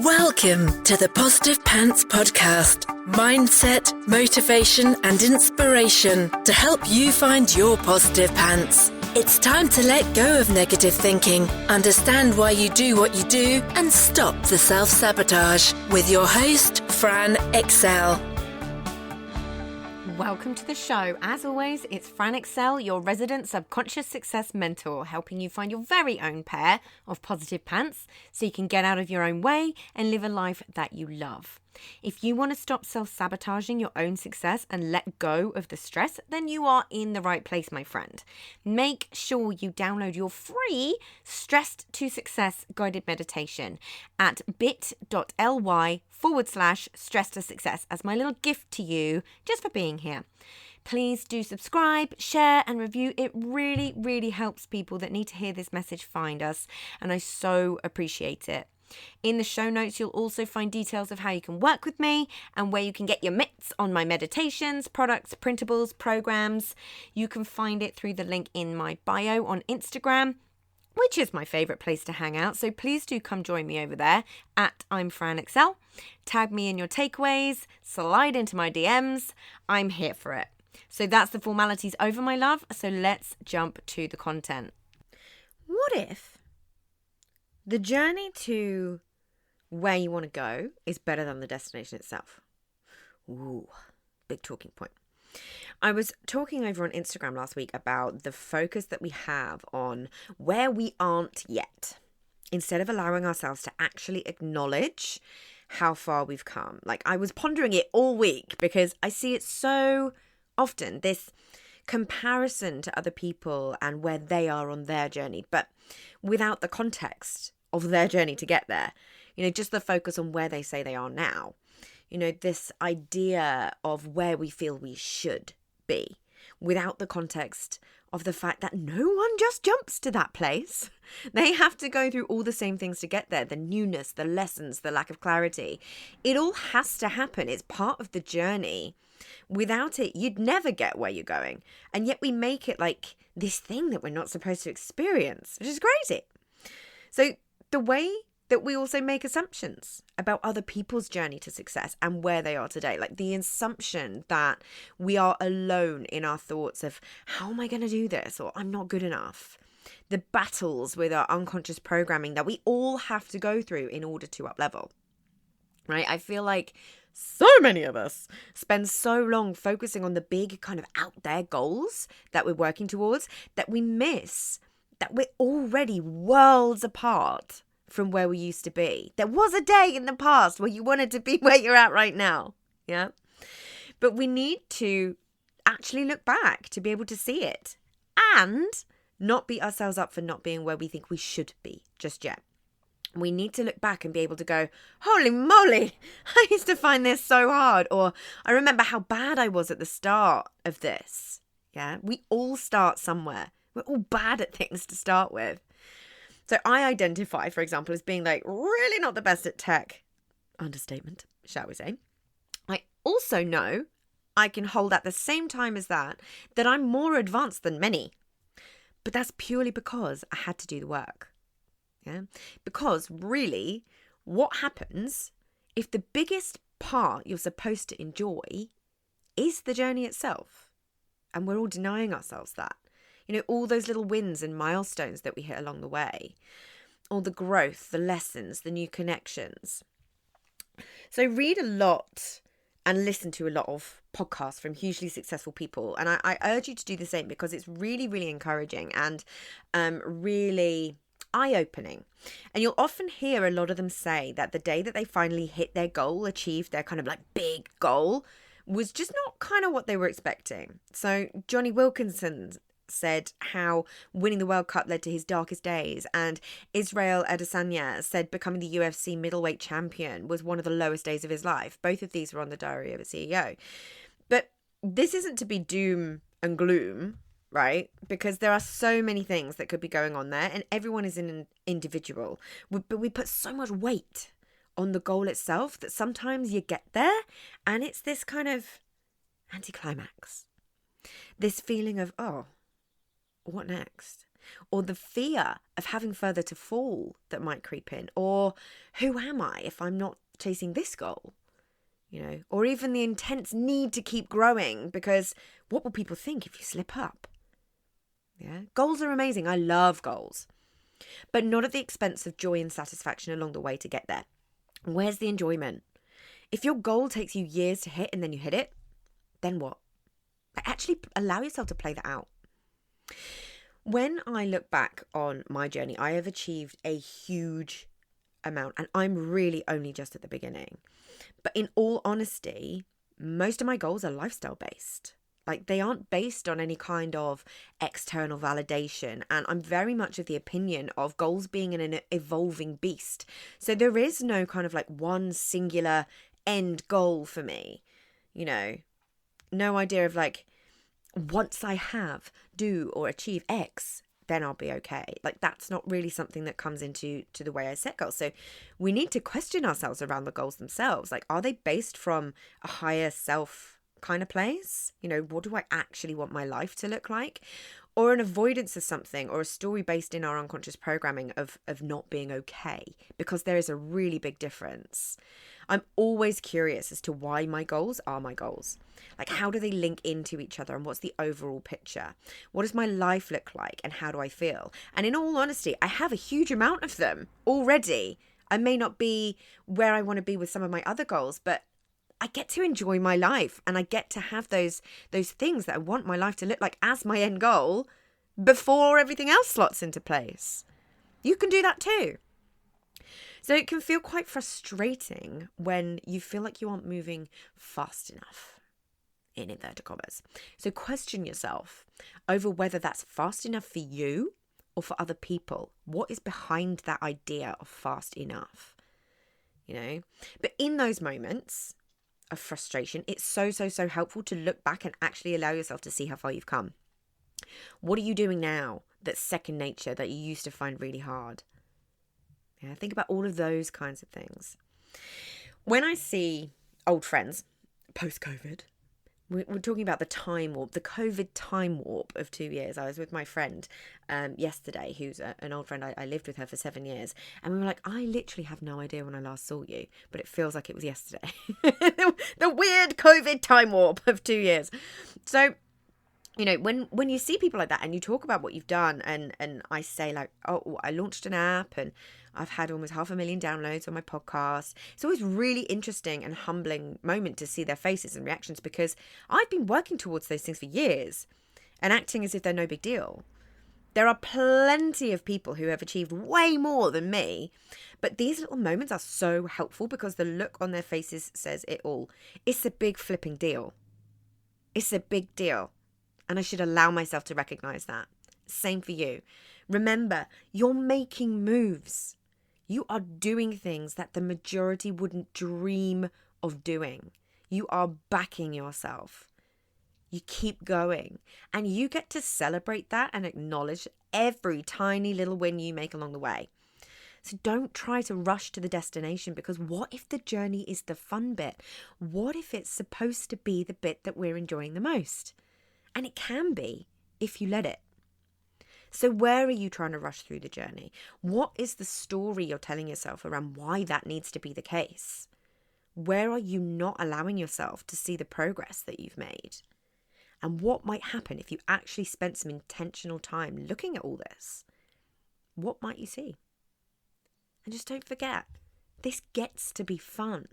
Welcome to the Positive Pants Podcast. Mindset, motivation and inspiration to help you find your positive pants. It's time to let go of negative thinking, understand why you do what you do and stop the self-sabotage with your host, Fran Excel. Welcome to the show. As always, it's Fran Excel, your resident subconscious success mentor, helping you find your very own pair of positive pants so you can get out of your own way and live a life that you love. If you want to stop self-sabotaging your own success and let go of the stress, then you are in the right place, my friend. Make sure you download your free Stressed to Success guided meditation at bit.ly/stress to success as my little gift to you just for being here. Please do subscribe, share and review. It really, really helps people that need to hear this message find us, and I so appreciate it. In the show notes, you'll also find details of how you can work with me and where you can get your mitts on my meditations, products, printables, programs. You can find it through the link in my bio on Instagram, which is my favorite place to hang out. So please do come join me over there at I'm Fran Excel. Tag me in your takeaways, slide into my DMs. I'm here for it. So that's the formalities over, my love. So let's jump to the content. What if the journey to where you want to go is better than the destination itself? Ooh, big talking point. I was talking over on Instagram last week about the focus that we have on where we aren't yet, instead of allowing ourselves to actually acknowledge how far we've come. Like, I was pondering it all week because I see it so often, this comparison to other people and where they are on their journey, but without the context of their journey to get there. You know, just the focus on where they say they are now. You know, this idea of where we feel we should be, without the context of the fact that no one just jumps to that place. They have to go through all the same things to get there. The newness, the lessons, the lack of clarity. It all has to happen. It's part of the journey. Without it, you'd never get where you're going. And yet we make it like this thing that we're not supposed to experience, which is crazy. So the way that we also make assumptions about other people's journey to success and where they are today, like the assumption that we are alone in our thoughts of how am I going to do this, or I'm not good enough. The battles with our unconscious programming that we all have to go through in order to uplevel, right? I feel like so many of us spend so long focusing on the big kind of out there goals that we're working towards that we miss that we're already worlds apart from where we used to be. There was a day in the past where you wanted to be where you're at right now. Yeah. But we need to actually look back to be able to see it and not beat ourselves up for not being where we think we should be just yet. We need to look back and be able to go, holy moly, I used to find this so hard. Or I remember how bad I was at the start of this. Yeah. We all start somewhere. We're all bad at things to start with. So I identify, for example, as being like really not the best at tech. Understatement, shall we say. I also know I can hold at the same time as that I'm more advanced than many. But that's purely because I had to do the work. Yeah. Because really, what happens if the biggest part you're supposed to enjoy is the journey itself? And we're all denying ourselves that. You know, all those little wins and milestones that we hit along the way, all the growth, the lessons, the new connections. So read a lot and listen to a lot of podcasts from hugely successful people. And I urge you to do the same because it's really, really encouraging and really eye-opening. And you'll often hear a lot of them say that the day that they finally hit their goal, achieved their kind of like big goal, was just not kind of what they were expecting. So Johnny Wilkinson said how winning the World Cup led to his darkest days, and Israel Adesanya said becoming the UFC middleweight champion was one of the lowest days of his life. Both of these were on the Diary of a CEO. But this isn't to be doom and gloom, right? Because there are so many things that could be going on there, and everyone is an individual. But we put so much weight on the goal itself that sometimes you get there and it's this kind of anticlimax. This feeling of, oh, what next? or the fear of having further to fall that might creep in, or who am I if I'm not chasing this goal? Or even the intense need to keep growing because what will people think if you slip up? Yeah, goals are amazing. I love goals, but not at the expense of joy and satisfaction along the way to get there. Where's the enjoyment? If your goal takes you years to hit and then you hit it, then what? Actually allow yourself to play that out. When I look back on my journey, I have achieved a huge amount, and I'm really only just at the beginning. But in all honesty, most of my goals are lifestyle based. Like, they aren't based on any kind of external validation. And I'm very much of the opinion of goals being an evolving beast. So there is no kind of like one singular end goal for me. No idea of like, once I do or achieve X, then I'll be okay. Like, that's not really something that comes into the way I set goals. So we need to question ourselves around the goals themselves. Like, are they based from a higher self kind of place? What do I actually want my life to look like? Or an avoidance of something, or a story based in our unconscious programming of not being okay? Because there is a really big difference. I'm always curious as to why my goals are my goals. Like, how do they link into each other, and what's the overall picture? What does my life look like, and how do I feel? And in all honesty, I have a huge amount of them already. I may not be where I want to be with some of my other goals, but I get to enjoy my life, and I get to have those things that I want my life to look like as my end goal before everything else slots into place. You can do that too. So it can feel quite frustrating when you feel like you aren't moving fast enough, in inverted commas. So question yourself over whether that's fast enough for you or for other people. What is behind that idea of fast enough? But in those moments of frustration, it's so helpful to look back and actually allow yourself to see how far you've come. What are you doing now that's second nature that you used to find really hard? Yeah, think about all of those kinds of things. When I see old friends post-COVID, we're talking about the time warp, the COVID time warp of 2 years. I was with my friend yesterday, who's an old friend. I lived with her for 7 years. And we were like, I literally have no idea when I last saw you, but it feels like it was yesterday. The weird COVID time warp of 2 years. So, when you see people like that and you talk about what you've done, and I say like, oh, I launched an app and I've had almost 500,000 downloads on my podcast. It's always really interesting and humbling moment to see their faces and reactions, because I've been working towards those things for years and acting as if they're no big deal. There are plenty of people who have achieved way more than me, but these little moments are so helpful because the look on their faces says it all. It's a big flipping deal. It's a big deal. And I should allow myself to recognize that. Same for you. Remember, you're making moves. You are doing things that the majority wouldn't dream of doing. You are backing yourself. You keep going. And you get to celebrate that and acknowledge every tiny little win you make along the way. So don't try to rush to the destination, because what if the journey is the fun bit? What if it's supposed to be the bit that we're enjoying the most? And it can be if you let it. So where are you trying to rush through the journey? What is the story you're telling yourself around why that needs to be the case? Where are you not allowing yourself to see the progress that you've made? And what might happen if you actually spent some intentional time looking at all this? What might you see? And just don't forget, this gets to be fun.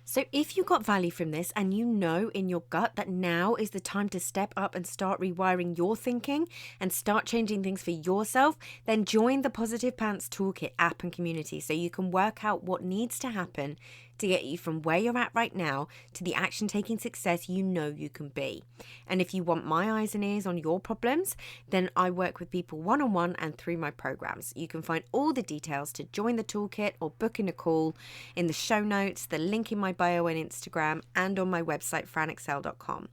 So if you got value from this and you know in your gut that now is the time to step up and start rewiring your thinking and start changing things for yourself, then join the Positive Pants Toolkit app and community so you can work out what needs to happen to get you from where you're at right now to the action-taking success you know you can be. And if you want my eyes and ears on your problems, then I work with people one-on-one and through my programs. You can find all the details to join the toolkit or book in a call in the show notes, the link in my bio on Instagram, and on my website, franexcel.com.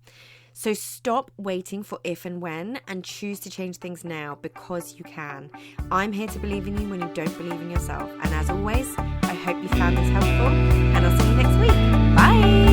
So stop waiting for if and when and choose to change things now, because you can. I'm here to believe in you when you don't believe in yourself. And as always, I hope you found this helpful, and I'll see you next week. Bye!